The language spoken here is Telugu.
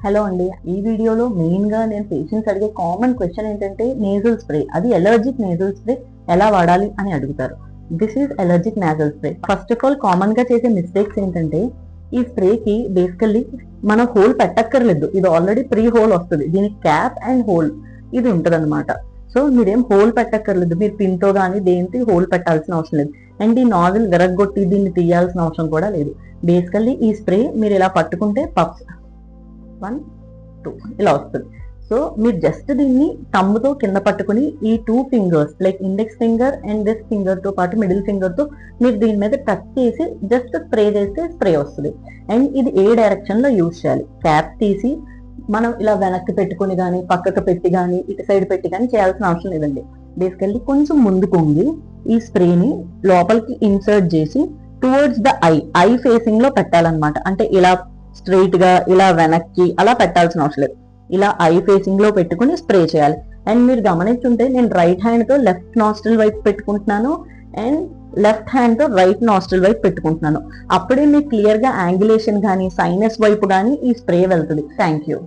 హలో అండి, ఈ వీడియోలో మెయిన్గా నేను పేషెంట్స్ అడిగే కామన్ క్వశ్చన్ ఏంటంటే నేజల్ స్ప్రే, అది ఎలర్జిక్ నేజల్ స్ప్రే ఎలా వాడాలి అని అడుగుతారు. This is allergic nasal spray. First of all common గా చేసే మిస్టేక్స్ ఏంటంటే ఈ స్ప్రేకి బేసికల్లీ మనం హోల్ పెట్టక్కర్లేదు, ఇది ఆల్రెడీ ప్రీ హోల్ వస్తుంది. దీనికి క్యాప్ అండ్ హోల్ ఇది ఉంటుంది అనమాట. సో మీరేం హోల్ పెట్టక్కర్లేదు, మీరు పిన్తో కానీ దేనికి హోల్ పెట్టాల్సిన అవసరం లేదు. అండ్ ఈ నాజిల్ విరగ్గొట్టి దీన్ని తీయాల్సిన అవసరం కూడా లేదు. బేసికల్లీ ఈ స్ప్రే మీరు ఇలా పట్టుకుంటే పఫ్స్ 1 2 ఇలా వస్తుంది. సో మీరు జస్ట్ దీన్ని తమ్ముతో కింద పట్టుకుని ఈ 2 fingers like index finger and this finger తో పాటు మిడిల్ ఫింగర్ తో మీరు దీని మీద టచ్ చేసి జస్ట్ స్ప్రే చేస్తే స్ప్రే వస్తుంది. అండ్ ఇది ఏ డైరెక్షన్ లో యూజ్ చేయాలి, క్యాప్ తీసి మనం ఇలా వెనక్కి పెట్టుకుని కానీ పక్కకు పెట్టి కానీ ఇటు సైడ్ పెట్టి కానీ చేయాల్సిన అవసరం లేదండి. బేసికల్లీ కొంచెం ముందుకు ఉండి ఈ స్ప్రేని లోపలికి ఇన్సర్ట్ చేసి టువర్డ్స్ ద ఐ ఫేసింగ్ లో పెట్టాలన్నమాట. అంటే ఇలా స్ట్రైట్ గా ఇలా వెనక్కి అలా పెట్టాల్సిన అవసరం లేదు, ఇలా ఐ ఫేసింగ్ లో పెట్టుకుని స్ప్రే చేయాలి. అండ్ మీరు గమనించుంటే నేను రైట్ హ్యాండ్ తో లెఫ్ట్ నాస్ట్రిల్ వైపు పెట్టుకుంటున్నాను అండ్ లెఫ్ట్ హ్యాండ్ తో రైట్ నాస్ట్రిల్ వైపు పెట్టుకుంటున్నాను. అప్పుడే మీకు క్లియర్ గా యాంగులేషన్ కానీ సైనస్ వైపు కానీ ఈ స్ప్రే వెళ్తుంది. Thank you.